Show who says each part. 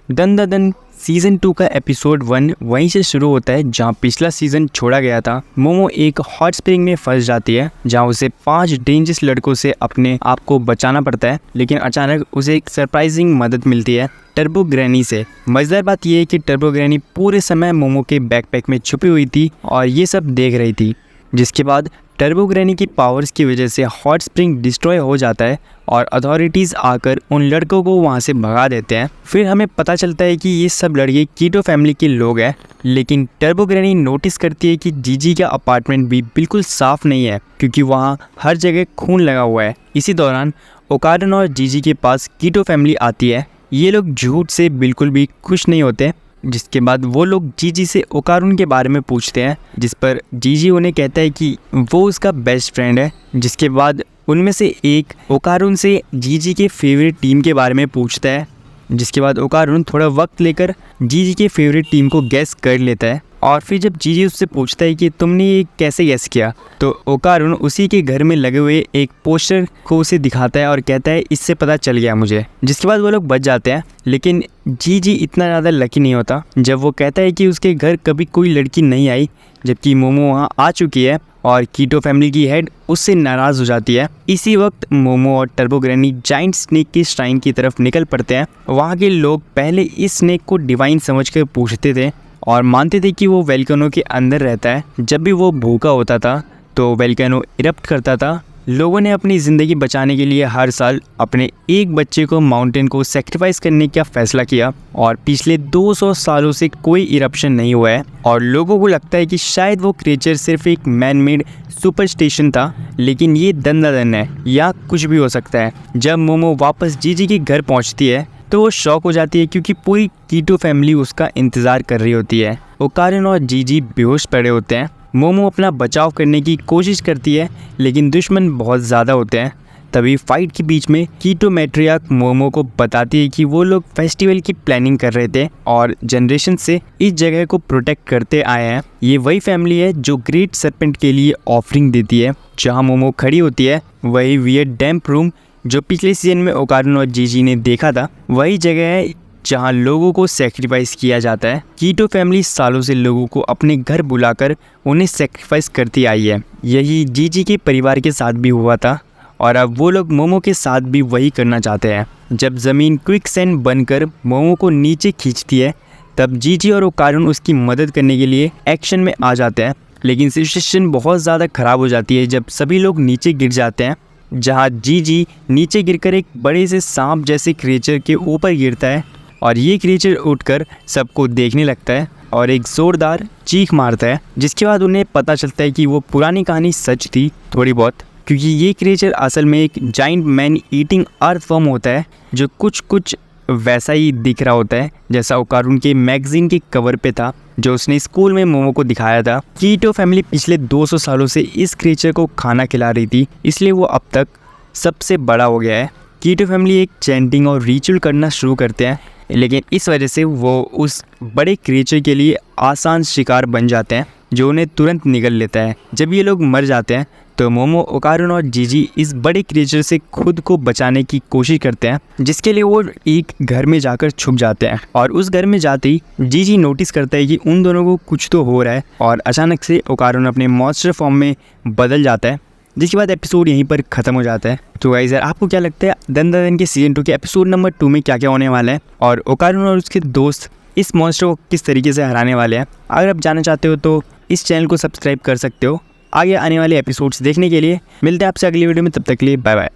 Speaker 1: Then the then season 2 का episode 1 वहीं से शुरू होता है जहां पिछला सीज़न छोड़ा गया था। मोमो एक हॉट स्प्रिंग में फंस जाती है जहां उसे 5 डेंजरस लड़कों से अपने आप को बचाना पड़ता है, लेकिन अचानक उसे एक सरप्राइजिंग मदद मिलती है टर्बो ग्रैनी से। मज़ेदार बात यह है कि टर्बो ग्रैनी पूरे समय मोमो के बैकपैक में छुपी हुई थी और ये सब देख रही थी, जिसके बाद टर्बो ग्रैनी की पावर्स की वजह से हॉट स्प्रिंग डिस्ट्रॉय हो जाता है और अथॉरिटीज़ आकर उन लड़कों को वहाँ से भगा देते हैं। फिर हमें पता चलता है कि ये सब लड़के कीटो फैमिली के लोग हैं, लेकिन टर्बो ग्रैनी नोटिस करती है कि जीजी का अपार्टमेंट भी बिल्कुल साफ नहीं है क्योंकि वहाँ हर जगह खून लगा हुआ है। इसी दौरान ओकारन और जीजी के पास कीटो फैमिली आती है। ये लोग झूठ से बिल्कुल भी खुश नहीं होते, जिसके बाद वो लोग जीजी से ओकारुन के बारे में पूछते हैं, जिस पर जीजी उन्हें कहता है कि वो उसका बेस्ट फ्रेंड है। जिसके बाद उनमें से एक ओकारुन से जीजी के फेवरेट टीम के बारे में पूछता है, जिसके बाद ओकारुन थोड़ा वक्त लेकर जीजी के फेवरेट टीम को गैस कर लेता है। और फिर जब जीजी उससे पूछता है कि तुमने ये कैसे गैस किया, तो ओकारुन उसी के घर में लगे हुए एक पोस्टर को उसे दिखाता है और कहता है इससे पता चल गया मुझे। जिसके बाद वो लोग बच जाते हैं, लेकिन जीजी इतना ज़्यादा लकी नहीं होता जब वो कहता है कि उसके घर कभी कोई लड़की नहीं आई, जबकि मोमो वहाँ आ चुकी है और कीटो फैमिली की हेड उससे नाराज़ हो जाती है। इसी वक्त मोमो और टर्बो ग्रैनी जाइंट स्नेक की श्राइन की तरफ निकल पड़ते हैं। वहाँ के लोग पहले इस स्नेक को डिवाइन समझकर पूछते थे और मानते थे कि वो वोल्केनो के अंदर रहता है। जब भी वो भूखा होता था तो वोल्केनो इरप्ट करता था। लोगों ने अपनी ज़िंदगी बचाने के लिए हर साल अपने एक बच्चे को माउंटेन को सेक्रीफाइस करने का फैसला किया और पिछले 200 सालों से कोई इरप्शन नहीं हुआ है और लोगों को लगता है कि शायद वो क्रिएचर सिर्फ एक मैन मेड सुपरस्टिशन था, लेकिन ये दन है या कुछ भी हो सकता है। जब मोमो वापस जीजी के घर पहुंचती है तो वो शॉक हो जाती है क्योंकि पूरी कीटो फैमिली उसका इंतज़ार कर रही होती है। ओकारन और जीजी बेहोश पड़े होते हैं। मोमो अपना बचाव करने की कोशिश करती है, लेकिन दुश्मन बहुत ज़्यादा होते हैं। तभी फाइट के बीच में कीटो मैट्रियार्क मोमो को बताती है कि वो लोग फेस्टिवल की प्लानिंग कर रहे थे और जनरेशन से इस जगह को प्रोटेक्ट करते आए हैं। ये वही फैमिली है जो ग्रेट सरपेंट के लिए ऑफरिंग देती है। जहाँ मोमो खड़ी होती है वही वियर्ड डैम्प रूम जो पिछले सीजन में ओकारुन और जीजी ने देखा था, वही जगह है जहां लोगों को सेक्रीफाइस किया जाता है। कीटो फैमिली सालों से लोगों को अपने घर बुलाकर उन्हें सेक्रीफाइस करती आई है। यही जीजी के परिवार के साथ भी हुआ था और अब वो लोग मोमो के साथ भी वही करना चाहते हैं। जब ज़मीन क्विकसैंड बनकर मोमो को नीचे खींचती है, तब जीजी और ओकारुन उसकी मदद करने के लिए एक्शन में आ जाते हैं, लेकिन सिचुएशन बहुत ज़्यादा ख़राब हो जाती है जब सभी लोग नीचे गिर जाते हैं। जहाँ जीजी नीचे गिरकर एक बड़े से सांप जैसे क्रिएचर के ऊपर गिरता है और ये क्रिएचर उठकर सबको देखने लगता है और एक ज़ोरदार चीख मारता है, जिसके बाद उन्हें पता चलता है कि वो पुरानी कहानी सच थी थोड़ी बहुत, क्योंकि ये क्रिएचर असल में एक जाइंट मैन ईटिंग अर्थवर्म होता है जो कुछ वैसा ही दिख रहा होता है जैसा ओकारुन के मैगजीन के कवर पे था जो उसने स्कूल में मोमो को दिखाया था। कीटो फैमिली पिछले 200 सालों से इस क्रिएचर को खाना खिला रही थी, इसलिए वो अब तक सबसे बड़ा हो गया है। कीटो फैमिली एक चैंटिंग और रिचुअल करना शुरू करते हैं, लेकिन इस वजह से वो उस बड़े क्रिएचर के लिए आसान शिकार बन जाते हैं जो उन्हें तुरंत निगल लेता है। जब ये लोग मर जाते हैं तो मोमो, ओकारुन और जीजी इस बड़े क्रिएचर से खुद को बचाने की कोशिश करते हैं, जिसके लिए वो एक घर में जाकर छुप जाते हैं। और उस घर में जाते ही जीजी नोटिस करता है कि उन दोनों को कुछ तो हो रहा है और अचानक से ओकारुन अपने मॉन्स्टर फॉर्म में बदल जाता है, जिसके बाद एपिसोड यहीं पर ख़त्म हो जाता है। तो गाइस यार, आपको क्या लगता है दन द दन के सीजन 2 के एपिसोड नंबर 2 में क्या क्या होने वाला है और ओकारुन और उसके दोस्त इस मॉन्स्टर को किस तरीके से हराने वाले हैं? अगर आप जानना चाहते हो तो इस चैनल को सब्सक्राइब कर सकते हो आगे आने वाले एपिसोड्स देखने के लिए। मिलते हैं आपसे अगली वीडियो में, तब तक के लिए बाय बाय।